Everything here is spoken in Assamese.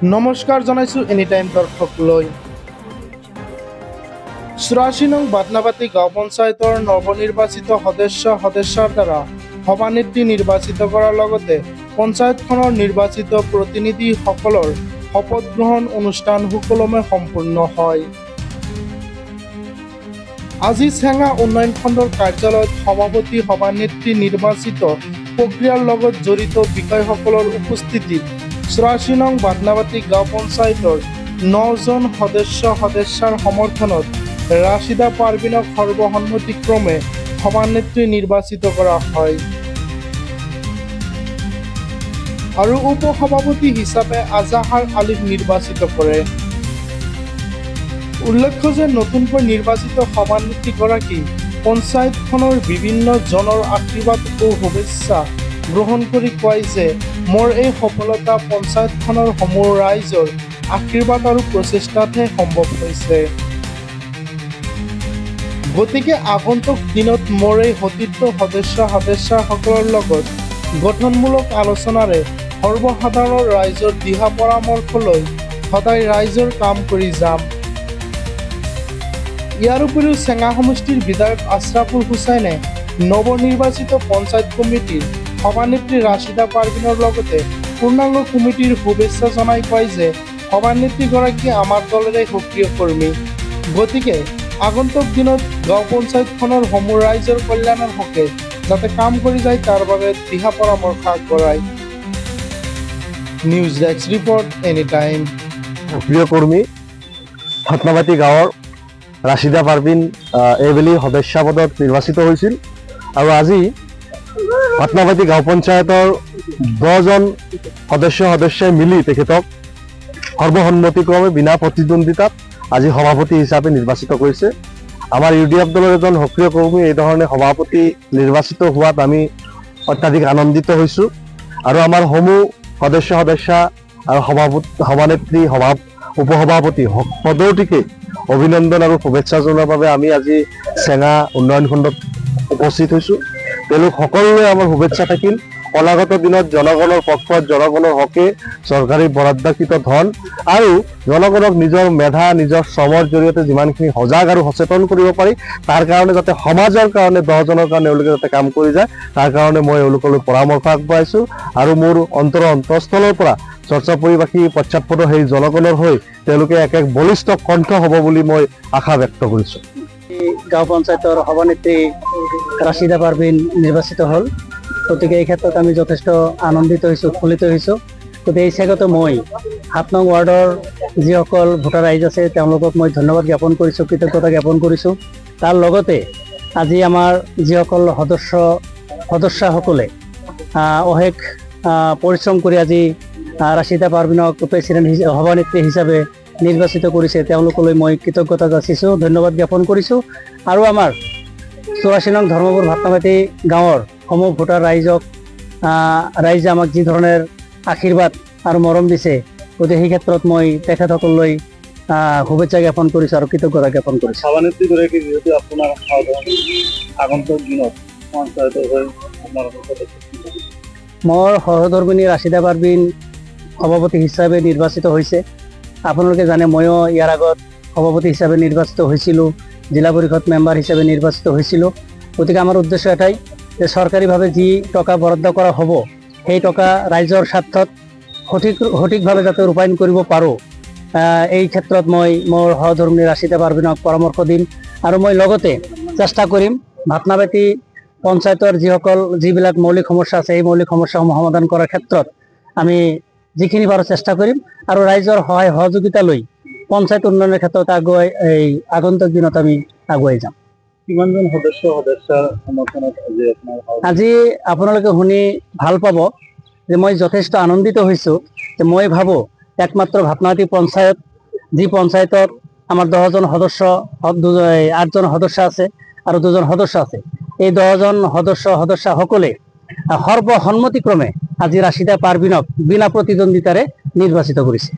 নমস্কাৰ জনাইছো এনি টাইম দৰ্শকলৈ। ৮৪ নং বাটনাবাটি গাঁও পঞ্চায়তৰ নৱনিৰ্বাচিত সদস্যৰ দ্বাৰা সভানেত্ৰী নিৰ্বাচিত কৰাৰ লগতে পঞ্চায়তখনৰ নিৰ্বাচিত প্ৰতিনিধিসকলৰ শপত গ্ৰহণ অনুষ্ঠান সুকলমে সম্পূৰ্ণ হয়। আজি চেঙা উন্নয়ন খণ্ডৰ কাৰ্যালয়ত সভাপতি সভানেত্ৰী নিৰ্বাচিত প্ৰক্ৰিয়াৰ লগত জড়িত বিষয়সকলৰ উপস্থিতিত ৮৪ নং বাটনাবাটি গাঁও পঞ্চায়তৰ ৯জন সদস্যৰ সমৰ্থনত ৰাছিদা পাৰভিনক সৰ্বসন্মতিক্ৰমে সভানেত্ৰী নিৰ্বাচিত কৰা হয় আৰু উপসভাপতি হিচাপে আজাহাৰ আলীক নিৰ্বাচিত কৰে। উল্লেখ্য যে নতুনকৈ নিৰ্বাচিত সভানেত্ৰীগৰাকী পঞ্চায়তখনৰ বিভিন্ন জনৰ আশীৰ্বাদ ও শুভেচ্ছা গ্ৰহণ কৰি কয় যে মোৰ এই সফলতা পঞ্চায়তখনৰ সমূহ ৰাইজৰ আশীৰ্বাদ আৰু প্ৰচেষ্টাতহে সম্ভৱ হৈছে। গতিকে আগন্তুক দিনত মোৰ এই সতীৰ্থ সদস্যসকলৰ লগত গঠনমূলক আলোচনাৰে সৰ্বসাধাৰণ ৰাইজৰ দিহা পৰামৰ্শ লৈ সদায় ৰাইজৰ কাম কৰি যাম। ইয়াৰ উপৰিও চেঙা সমষ্টিৰ বিধায়ক আশ্ৰাফুল হুছেইনে নৱনিৰ্বাচিত পঞ্চায়ত কমিটিৰ সভানেত্ৰী ৰাছিদা পাৰভিনৰ লগতে পূৰ্ণাংগ কমিটিৰ শুভেচ্ছা জনাই কয় যে সভানেত্ৰীগৰাকী আমাৰ দলৰে সক্ৰিয় কৰ্মী। গতিকে আগন্তুক দিনত গাঁও পঞ্চায়তখনৰ সমূহ ৰাইজৰ কল্যাণৰ হকে যাতে কাম কৰি যায় তাৰ বাবে দিহা পৰামৰ্শ আগবঢ়ায়। News desk report any time. প্ৰিয় কৰ্মী বাটনাবাটি গাঁৱৰ ৰাছিদা পাৰভিন এইবেলি সদস্য পদত নিৰ্বাচিত হৈছিল আৰু আজি বাটনাবাটি গাঁও পঞ্চায়তৰ 10জন সদস্যই মিলি তেখেতক সৰ্বসন্মতিক্ৰমে বিনা প্ৰতিদ্বন্দ্বিতাত আজি সভাপতি হিচাপে নিৰ্বাচিত কৰিছে। আমাৰ UDF দলৰ এজন সক্ৰিয় কৰ্মী এই ধৰণে সভাপতি নিৰ্বাচিত হোৱাত আমি অত্যাধিক আনন্দিত হৈছোঁ আৰু আমাৰ সমূহ সদস্য আৰু সভানেত্ৰী উপসভাপতি পদটিকে অভিনন্দন আৰু শুভেচ্ছা জনোৱাৰ বাবে আমি আজি চেঙা উন্নয়ন খণ্ডত উপস্থিত হৈছোঁ। তেওঁলোক সকলোৰে আমাৰ শুভেচ্ছা থাকিল। অনাগত দিনত জনগণৰ পক্ষত জনগণৰ হকে চৰকাৰী বৰাদ্দকৃত ধন আৰু জনগণক নিজৰ মেধা নিজৰ শ্ৰমৰ জৰিয়তে যিমানখিনি সজাগ আৰু সচেতন কৰিব পাৰি তাৰ কাৰণে যাতে সমাজৰ কাৰণে 10জনৰ কাৰণে এওঁলোকে যাতে কাম কৰি যায় তাৰ কাৰণে মই এওঁলোকলৈ পৰামৰ্শ আগবঢ়াইছোঁ আৰু মোৰ অন্তৰস্থলৰ পৰা চৰ্চাপুৰীবাসী পশ্চাৎপদ সেই জনগণৰ হৈ তেওঁলোকে এক বলিষ্ঠ কণ্ঠ হ'ব বুলি মই আশা ব্যক্ত কৰিছোঁ। গাঁও পঞ্চায়তৰ সভানেত্ৰী ৰাছিদা পাৰভিন নিৰ্বাচিত হ'ল, গতিকে এই ক্ষেত্ৰত আমি যথেষ্ট আনন্দিত হৈছোঁ, উৎফুল্লিত হৈছোঁ। গতিকে এই চেগতে মই 7 নং ৱাৰ্ডৰ যিসকল ভোটাৰ ৰাইজ আছে তেওঁলোকক মই ধন্যবাদ জ্ঞাপন কৰিছোঁ, কৃতজ্ঞতা জ্ঞাপন কৰিছোঁ। তাৰ লগতে আজি আমাৰ যিসকল সদস্যসকলে অশেষ পৰিশ্ৰম কৰি আজি ৰাছিদা পাৰভিনক প্ৰেচিডেণ্ট সভানেত্ৰী হিচাপে নিৰ্বাচিত কৰিছে তেওঁলোকলৈ মই কৃতজ্ঞতা যাচিছোঁ, ধন্যবাদ জ্ঞাপন কৰিছোঁ। আৰু আমাৰ ৮৪ নং ধৰ্মপুৰ বাটনাবাটি গাঁৱৰ সমূহ ভোটাৰ ৰাইজে আমাক যি ধৰণৰ আশীৰ্বাদ আৰু মৰম দিছে গতিকে সেই ক্ষেত্ৰত মই তেখেতসকললৈ শুভেচ্ছা জ্ঞাপন কৰিছোঁ আৰু কৃতজ্ঞতা জ্ঞাপন কৰিছোঁ। সভানেত্ৰীগৰাকী যিহেতু আপোনাৰ আগন্তুক দিনত পঞ্চায়তৰ হৈ মোৰ সহধৰ্মিনী ৰাছিদা পাৰভিন সভাপতি হিচাপে নিৰ্বাচিত হৈছে। আপোনালোকে জানে ময়ো ইয়াৰ আগত সভাপতি হিচাপে নিৰ্বাচিত হৈছিলোঁ, জিলা পৰিষদ মেম্বাৰ হিচাপে নিৰ্বাচিত হৈছিলোঁ। গতিকে আমাৰ উদ্দেশ্য এটাই যে চৰকাৰীভাৱে যি টকা বৰাদ্দ কৰা হ'ব সেই টকা ৰাইজৰ স্বাৰ্থত সঠিকভাৱে যাতে ৰূপায়ণ কৰিব পাৰোঁ এই ক্ষেত্ৰত মই মোৰ সহধৰ্মিনী ৰাছিদা পাৰভিনক পৰামৰ্শ দিম আৰু মই লগতে চেষ্টা কৰিম বাটনাবাটি পঞ্চায়তৰ যিবিলাক মৌলিক সমস্যা আছে এই মৌলিক সমস্যাসমূহ সমাধান কৰাৰ ক্ষেত্ৰত আমি যিখিনি পাৰোঁ চেষ্টা কৰিম আৰু ৰাইজৰ সহায় সহযোগিতা লৈ পঞ্চায়ত উন্নয়নৰ ক্ষেত্ৰত আগন্তুক দিনত আমি আগুৱাই যাম। কিমানজন সদস্যৰ সমৰ্থনত আজি আপোনালোকে শুনি ভাল পাব যে মই যথেষ্ট আনন্দিত হৈছোঁ যে মই ভাবোঁ একমাত্ৰ বাটনাবাটি পঞ্চায়ত যি পঞ্চায়তত আমাৰ 10জন সদস্য 8জন সদস্য আছে আৰু 2জন সদস্য আছে এই 10জন সদস্যসকলে সৰ্বসন্মতিক্ৰমে আজি ৰাছিদা পাৰভিনক বিনা প্ৰতিদ্বন্দ্বিতাৰে নিৰ্বাচিত কৰিছে।